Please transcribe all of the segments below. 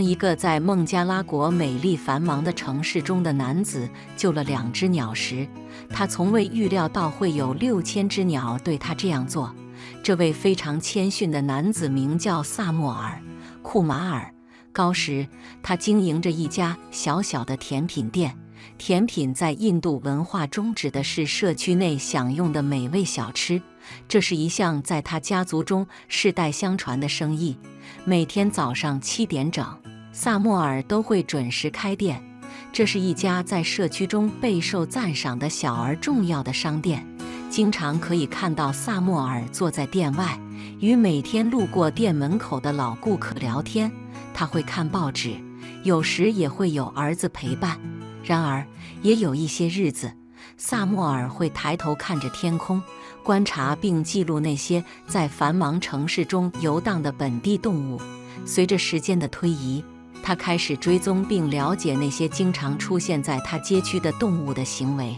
一个在孟加拉国美丽繁忙的城市中的男子救了2只鸟时，他从未预料到会有6000只鸟对他这样做。这位非常谦逊的男子名叫萨默尔·库马尔。高时，他经营着一家小小的甜品店。甜品在印度文化中指的是社区内享用的美味小吃，这是一项在他家族中世代相传的生意。每天早上7点整，萨默尔都会准时开店。这是一家在社区中备受赞赏的小而重要的商店，经常可以看到萨默尔坐在店外，与每天路过店门口的老顾客聊天。他会看报纸，有时也会有儿子陪伴。然而，也有一些日子，萨默尔会抬头看着天空，观察并记录那些在繁忙城市中游荡的本地动物。随着时间的推移，他开始追踪并了解那些经常出现在他街区的动物的行为。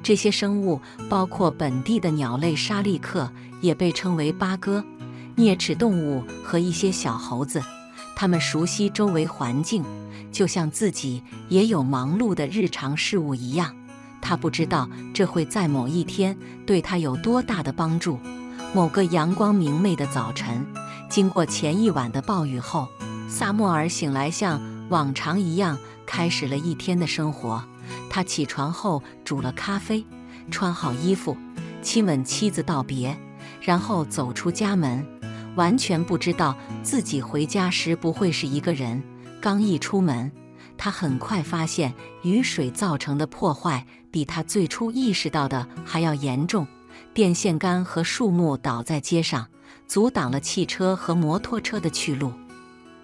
这些生物包括本地的鸟类沙利克，也被称为八哥、啮齿动物和一些小猴子。它们熟悉周围环境，就像自己也有忙碌的日常事务一样。他不知道这会在某一天对他有多大的帮助。某个阳光明媚的早晨，经过前一晚的暴雨后，萨默尔醒来，像往常一样开始了一天的生活。他起床后煮了咖啡，穿好衣服，亲吻妻子道别，然后走出家门，完全不知道自己回家时不会是一个人。刚一出门，他很快发现雨水造成的破坏比他最初意识到的还要严重。电线杆和树木倒在街上，阻挡了汽车和摩托车的去路。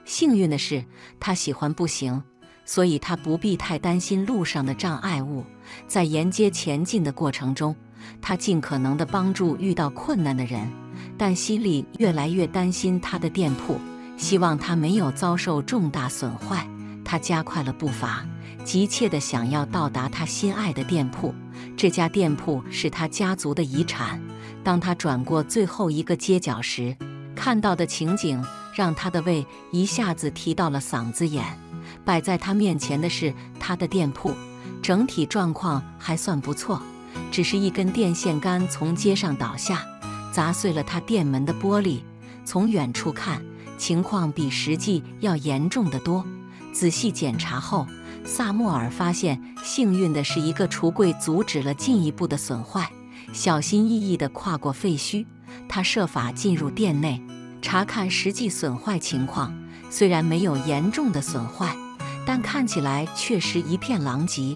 幸运的是，他喜欢步行，所以他不必太担心路上的障碍物。在沿街前进的过程中，他尽可能地帮助遇到困难的人，但心里越来越担心他的店铺，希望他没有遭受重大损坏。他加快了步伐，急切地想要到达他心爱的店铺。这家店铺是他家族的遗产。当他转过最后一个街角时，看到的情景让他的胃一下子提到了嗓子眼。摆在他面前的是他的店铺，整体状况还算不错，只是一根电线杆从街上倒下，砸碎了他店门的玻璃。从远处看，情况比实际要严重得多。仔细检查后，萨默尔发现幸运的是一个橱柜阻止了进一步的损坏。小心翼翼地跨过废墟，他设法进入店内，查看实际损坏情况。虽然没有严重的损坏，但看起来确实一片狼藉。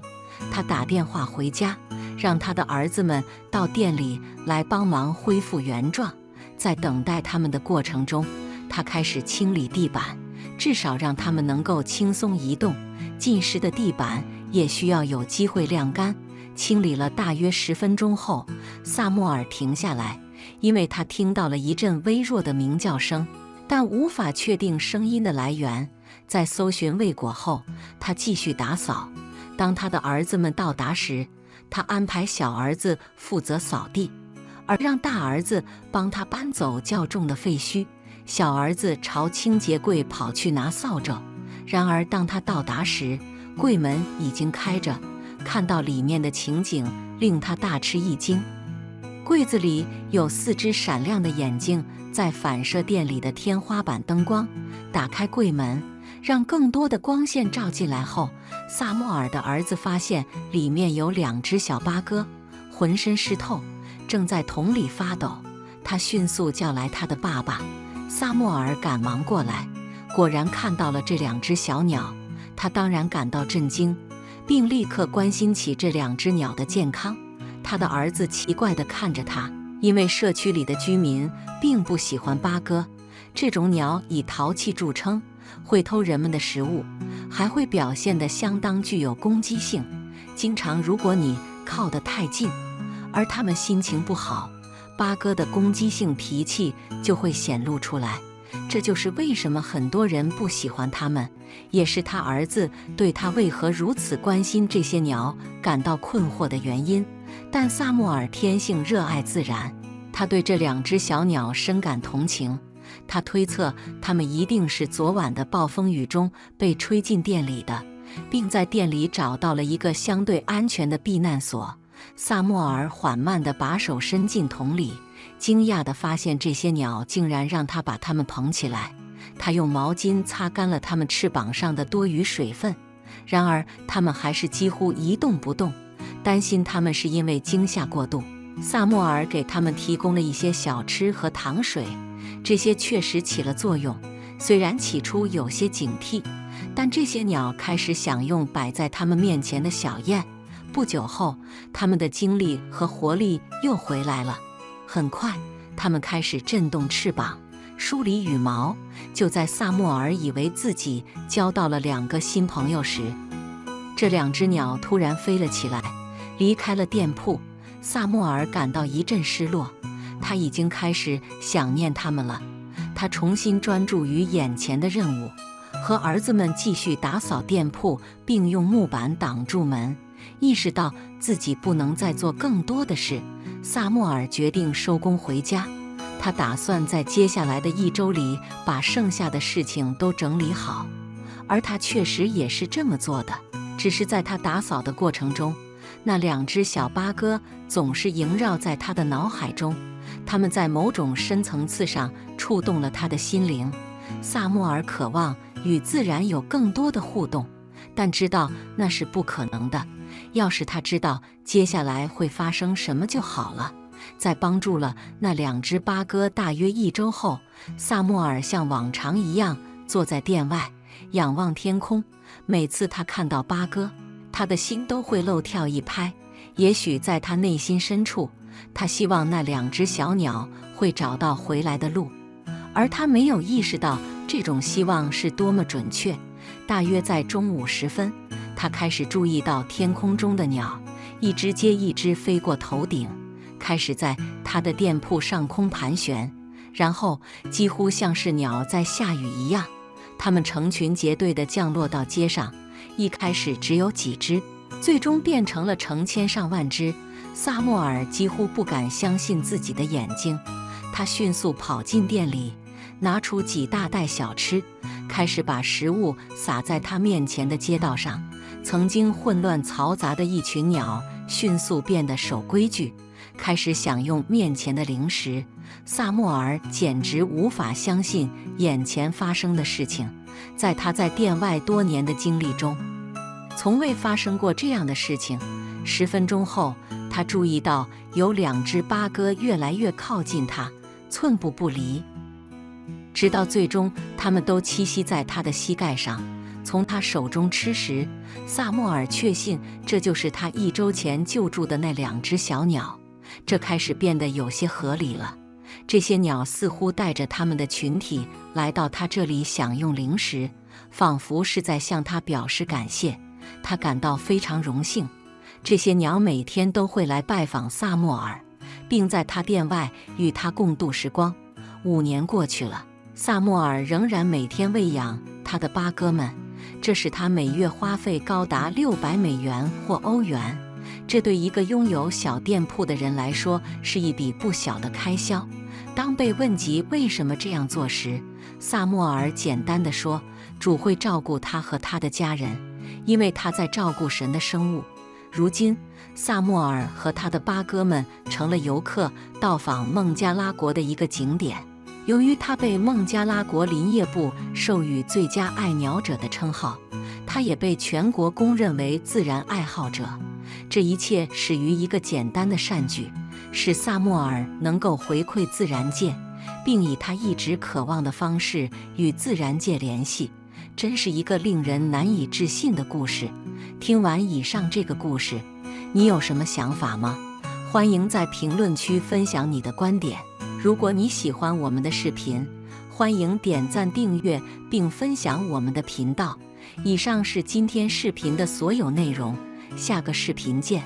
他打电话回家，让他的儿子们到店里来帮忙恢复原状。在等待他们的过程中，他开始清理地板，至少让他们能够轻松移动。浸湿的地板也需要有机会晾干。清理了大约10分钟后，萨默尔停下来，因为他听到了一阵微弱的鸣叫声，但无法确定声音的来源。在搜寻未果后，他继续打扫。当他的儿子们到达时，他安排小儿子负责扫地，而让大儿子帮他搬走较重的废墟。小儿子朝清洁柜跑去拿扫帚，然而当他到达时，柜门已经开着。看到里面的情景令他大吃一惊。柜子里有4只闪亮的眼睛在反射店里的天花板灯光。打开柜门，让更多的光线照进来后，萨默尔的儿子发现里面有2只小八哥，浑身湿透，正在桶里发抖。他迅速叫来他的爸爸。萨默尔赶忙过来，果然看到了这2只小鸟。他当然感到震惊，并立刻关心起这2只鸟的健康。他的儿子奇怪地看着他，因为社区里的居民并不喜欢八哥。这种鸟以淘气著称，会偷人们的食物，还会表现得相当具有攻击性。经常如果你靠得太近，而他们心情不好，八哥的攻击性脾气就会显露出来。这就是为什么很多人不喜欢他们，也是他儿子对他为何如此关心这些鸟感到困惑的原因。但萨默尔天性热爱自然，他对这2只小鸟深感同情。他推测它们一定是昨晚的暴风雨中被吹进店里的，并在店里找到了一个相对安全的避难所。萨默尔缓慢地把手伸进桶里，惊讶地发现这些鸟竟然让他把它们捧起来。他用毛巾擦干了它们翅膀上的多余水分，然而它们还是几乎一动不动，担心它们是因为惊吓过度。萨默尔给它们提供了一些小吃和糖水，这些确实起了作用。虽然起初有些警惕，但这些鸟开始享用摆在它们面前的小宴。不久后，它们的精力和活力又回来了。很快，它们开始振动翅膀，梳理羽毛。就在萨默尔以为自己交到了2个新朋友时，这2只鸟突然飞了起来，离开了店铺。萨默尔感到一阵失落，他已经开始想念它们了。他重新专注于眼前的任务，和儿子们继续打扫店铺，并用木板挡住门。意识到自己不能再做更多的事，萨默尔决定收工回家。他打算在接下来的1周里把剩下的事情都整理好，而他确实也是这么做的。只是在他打扫的过程中，那2只小八哥总是萦绕在他的脑海中，它们在某种深层次上触动了他的心灵。萨默尔渴望与自然有更多的互动，但知道那是不可能的。要是他知道接下来会发生什么就好了。在帮助了那2只八哥大约1周后，萨默尔像往常一样坐在店外，仰望天空。每次他看到八哥，他的心都会漏跳一拍。也许在他内心深处，他希望那2只小鸟会找到回来的路，而他没有意识到这种希望是多么准确。大约在中午时分，他开始注意到天空中的鸟，一只接一只飞过头顶，开始在他的店铺上空盘旋，然后几乎像是鸟在下雨一样，它们成群结队地降落到街上。一开始只有几只，最终变成了成千上万只。萨默尔几乎不敢相信自己的眼睛，他迅速跑进店里，拿出几大袋小吃，开始把食物撒在他面前的街道上。曾经混乱嘈杂的一群鸟迅速变得守规矩，开始享用面前的零食。萨默尔简直无法相信眼前发生的事情，在他在店外多年的经历中，从未发生过这样的事情。10分钟后，他注意到有2只八哥越来越靠近他，寸步不离，直到最终它们都栖息在他的膝盖上，从他手中吃食。萨默尔确信这就是他1周前救助的那2只小鸟，这开始变得有些合理了。这些鸟似乎带着它们的群体来到他这里享用零食，仿佛是在向他表示感谢。他感到非常荣幸。这些鸟每天都会来拜访萨默尔，并在他店外与他共度时光。5年过去了，萨默尔仍然每天喂养他的八哥们，这使他每月花费高达$600或欧元。这对一个拥有小店铺的人来说是一笔不小的开销。当被问及为什么这样做时，萨默尔简单地说，主会照顾他和他的家人，因为他在照顾神的生物。如今，萨默尔和他的八哥们成了游客到访孟加拉国的一个景点。由于他被孟加拉国林业部授予最佳爱鸟者的称号，他也被全国公认为自然爱好者。这一切始于一个简单的善举，使萨默尔能够回馈自然界，并以他一直渴望的方式与自然界联系。真是一个令人难以置信的故事。听完以上这个故事，你有什么想法吗？欢迎在评论区分享你的观点。如果你喜欢我们的视频，欢迎点赞、订阅并分享我们的频道。以上是今天视频的所有内容，下个视频见。